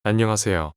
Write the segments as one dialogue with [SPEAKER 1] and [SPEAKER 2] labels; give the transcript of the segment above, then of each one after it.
[SPEAKER 1] 안녕하세요.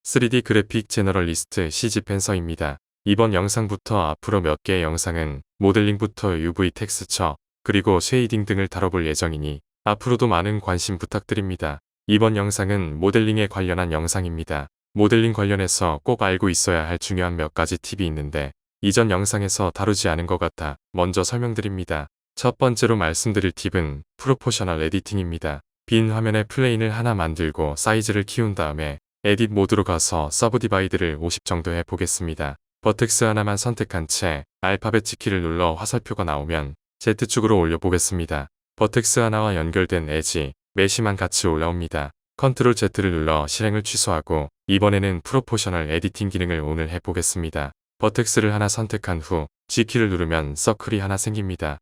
[SPEAKER 1] 3D 그래픽 제너럴리스트 CG펜서입니다. 이번 영상부터 앞으로 몇 개의 영상은 모델링부터 UV 텍스처, 그리고 쉐이딩 등을 다뤄볼 예정이니 앞으로도 많은 관심 부탁드립니다. 이번 영상은 모델링에 관련한 영상입니다. 모델링 관련해서 꼭 알고 있어야 할 중요한 몇 가지 팁이 있는데 이전 영상에서 다루지 않은 것 같아 먼저 설명드립니다. 첫 번째로 말씀드릴 팁은 프로포셔널 에디팅입니다. 빈 화면에 플레인을 하나 만들고 사이즈를 키운 다음에 에딧 모드로 가서 서브디바이드를 50 정도 해보겠습니다. 버텍스 하나만 선택한 채 알파벳 키를 눌러 화살표가 나오면 Z축으로 올려보겠습니다. 버텍스 하나와 연결된 엣지, 메시만 같이 올라옵니다. 컨트롤 Z를 눌러 실행을 취소하고 이번에는 프로포셔널 에디팅 기능을 ON을 해보겠습니다. 버텍스를 하나 선택한 후 G키를 누르면 서클이 하나 생깁니다.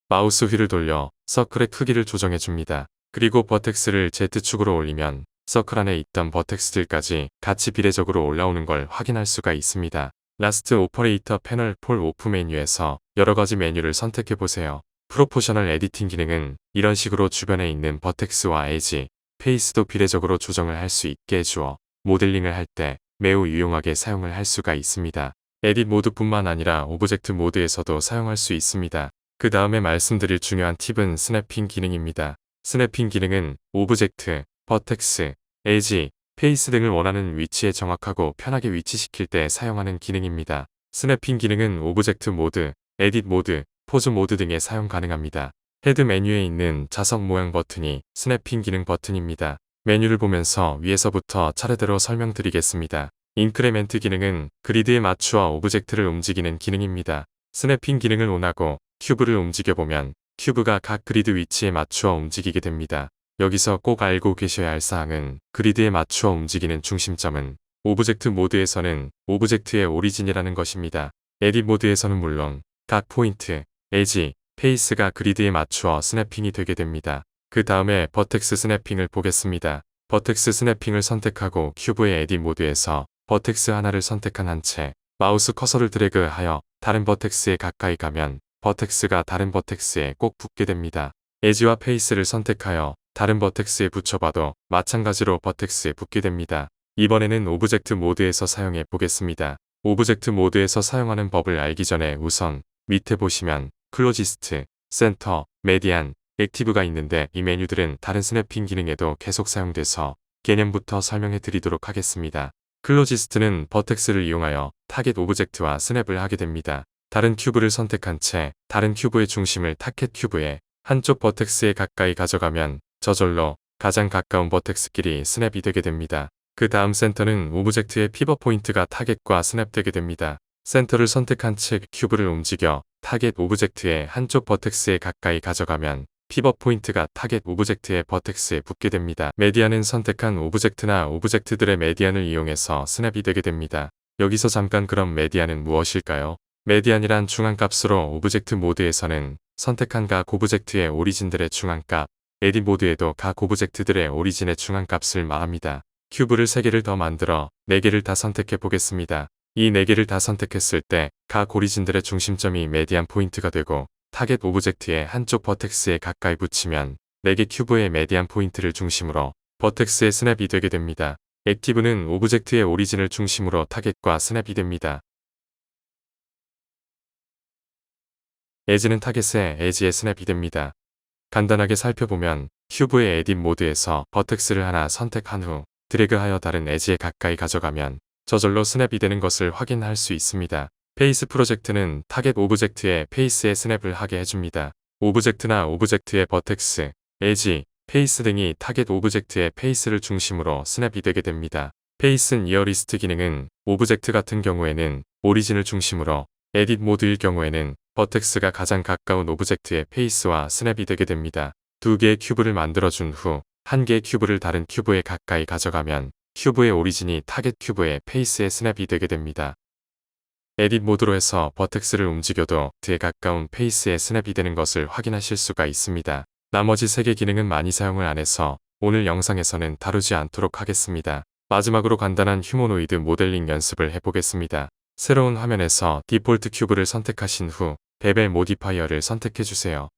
[SPEAKER 1] 마우스 휠을 돌려 서클의 크기를 조정해줍니다. 그리고 버텍스를 Z축으로 올리면 서클 안에 있던 버텍스들까지 같이 비례적으로 올라오는 걸 확인할 수가 있습니다. 라스트 오퍼레이터 패널 폴 오프 메뉴에서 여러가지 메뉴를 선택해보세요. 프로포셔널 에디팅 기능은 이런 식으로 주변에 있는 버텍스와 엣지, 페이스도 비례적으로 조정을 할 수 있게 해주어 모델링을 할 때 매우 유용하게 사용을 할 수가 있습니다. 에딧 모드뿐만 아니라 오브젝트 모드에서도 사용할 수 있습니다. 그 다음에 말씀드릴 중요한 팁은 스냅핑 기능입니다. 스냅핑 기능은 오브젝트, 버텍스, 엣지, 페이스 등을 원하는 위치에 정확하고 편하게 위치시킬 때 사용하는 기능입니다. 스냅핑 기능은 오브젝트 모드, 에딧 모드, 포즈 모드 등에 사용 가능합니다. 헤드 메뉴에 있는 자석 모양 버튼이 스냅핑 기능 버튼입니다. 메뉴를 보면서 위에서부터 차례대로 설명드리겠습니다. 인크레멘트 기능은 그리드에 맞추어 오브젝트를 움직이는 기능입니다. 스냅핑 기능을 ON하고 큐브를 움직여보면 큐브가 각 그리드 위치에 맞추어 움직이게 됩니다. 여기서 꼭 알고 계셔야 할 사항은 그리드에 맞추어 움직이는 중심점은 오브젝트 모드에서는 오브젝트의 오리진이라는 것입니다. 에딧 모드에서는 물론 각 포인트, 엣지, 페이스가 그리드에 맞추어 스냅핑이 되게 됩니다. 그 다음에 버텍스 스냅핑을 보겠습니다. 버텍스 스냅핑을 선택하고 큐브의 에딧 모드에서 버텍스 하나를 선택한 한 채 마우스 커서를 드래그하여 다른 버텍스에 가까이 가면 버텍스가 다른 버텍스에 꼭 붙게 됩니다. 엣지와 페이스를 선택하여 다른 버텍스에 붙여봐도 마찬가지로 버텍스에 붙게 됩니다. 이번에는 오브젝트 모드에서 사용해 보겠습니다. 오브젝트 모드에서 사용하는 법을 알기 전에 우선 밑에 보시면 클로지스트, 센터, 메디안, 액티브가 있는데 이 메뉴들은 다른 스냅핑 기능에도 계속 사용돼서 개념부터 설명해 드리도록 하겠습니다. 클로지스트는 버텍스를 이용하여 타겟 오브젝트와 스냅을 하게 됩니다. 다른 큐브를 선택한 채 다른 큐브의 중심을 타겟 큐브에 한쪽 버텍스에 가까이 가져가면 저절로 가장 가까운 버텍스끼리 스냅이 되게 됩니다. 그 다음 센터는 오브젝트의 피벗 포인트가 타겟과 스냅되게 됩니다. 센터를 선택한 채 큐브를 움직여 타겟 오브젝트의 한쪽 버텍스에 가까이 가져가면 피벗 포인트가 타겟 오브젝트의 버텍스에 붙게 됩니다. 메디안은 선택한 오브젝트나 오브젝트들의 메디안을 이용해서 스냅이 되게 됩니다. 여기서 잠깐 그럼 메디안은 무엇일까요? 메디안이란 중앙값으로 오브젝트 모드에서는 선택한 각 오브젝트의 오리진들의 중앙값, 에딧 모드에도 각 오브젝트들의 오리진의 중앙값을 말합니다. 큐브를 3개를 더 만들어 4개를 다 선택해 보겠습니다. 이 4개를 다 선택했을 때 각 오리진들의 중심점이 메디안 포인트가 되고 타겟 오브젝트의 한쪽 버텍스에 가까이 붙이면 4개 큐브의 메디안 포인트를 중심으로 버텍스의 스냅이 되게 됩니다. 액티브는 오브젝트의 오리진을 중심으로 타겟과 스냅이 됩니다. 엣지는 타겟의 엣지에 스냅이 됩니다. 간단하게 살펴보면 큐브의 에딧 모드에서 버텍스를 하나 선택한 후 드래그하여 다른 엣지에 가까이 가져가면 저절로 스냅이 되는 것을 확인할 수 있습니다. 페이스 프로젝트는 타겟 오브젝트의 페이스에 스냅을 하게 해줍니다. 오브젝트나 오브젝트의 버텍스, 엣지, 페이스 등이 타겟 오브젝트의 페이스를 중심으로 스냅이 되게 됩니다. 페이스 니어리스트 기능은 오브젝트 같은 경우에는 오리진을 중심으로, 에딧 모드일 경우에는 버텍스가 가장 가까운 오브젝트의 페이스와 스냅이 되게 됩니다. 2개의 큐브를 만들어준 후 1개의 큐브를 다른 큐브에 가까이 가져가면 큐브의 오리진이 타겟 큐브의 페이스에 스냅이 되게 됩니다. 에딧 모드로 해서 버텍스를 움직여도 그에 가까운 페이스에 스냅이 되는 것을 확인하실 수가 있습니다. 나머지 3개 기능은 많이 사용을 안 해서 오늘 영상에서는 다루지 않도록 하겠습니다. 마지막으로 간단한 휴머노이드 모델링 연습을 해보겠습니다. 새로운 화면에서 디폴트 큐브를 선택하신 후 베벨 모디파이어를 선택해주세요.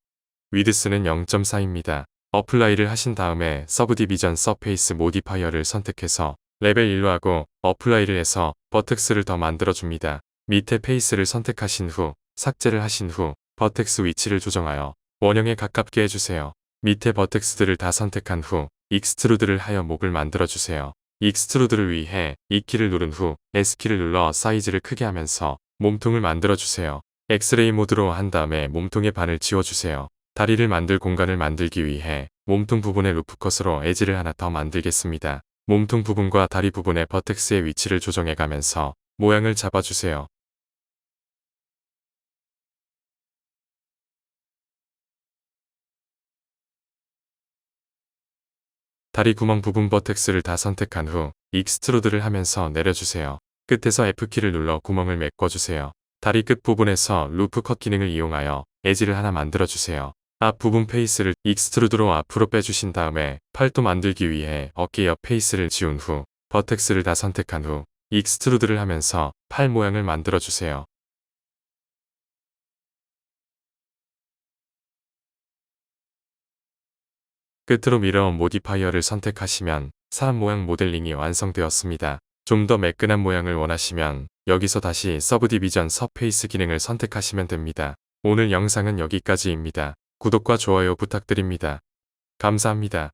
[SPEAKER 1] 위드스는 0.4입니다. 어플라이를 하신 다음에 서브디비전 서페이스 모디파이어를 선택해서 레벨 1로 하고 어플라이를 해서 버텍스를 더 만들어줍니다. 밑에 페이스를 선택하신 후 삭제를 하신 후 버텍스 위치를 조정하여 원형에 가깝게 해주세요. 밑에 버텍스들을 다 선택한 후 익스트루드를 하여 목을 만들어주세요. 익스트루드를 위해 E키를 누른 후 S키를 눌러 사이즈를 크게 하면서 몸통을 만들어주세요. 엑스레이 모드로 한 다음에 몸통의 반을 지워주세요. 다리를 만들 공간을 만들기 위해 몸통 부분에 루프컷으로 에지를 하나 더 만들겠습니다. 몸통 부분과 다리 부분의 버텍스의 위치를 조정해가면서 모양을 잡아주세요. 다리 구멍 부분 버텍스를 다 선택한 후 익스트루드를 하면서 내려주세요. 끝에서 F키를 눌러 구멍을 메꿔주세요. 다리 끝 부분에서 루프 컷 기능을 이용하여 에지를 하나 만들어주세요. 앞 부분 페이스를 익스트루드로 앞으로 빼주신 다음에 팔도 만들기 위해 어깨 옆 페이스를 지운 후 버텍스를 다 선택한 후 익스트루드를 하면서 팔 모양을 만들어주세요. 끝으로 미러 모디파이어를 선택하시면 사람 모양 모델링이 완성되었습니다. 좀 더 매끈한 모양을 원하시면 여기서 다시 서브디비전 서페이스 기능을 선택하시면 됩니다. 오늘 영상은 여기까지입니다. 구독과 좋아요 부탁드립니다. 감사합니다.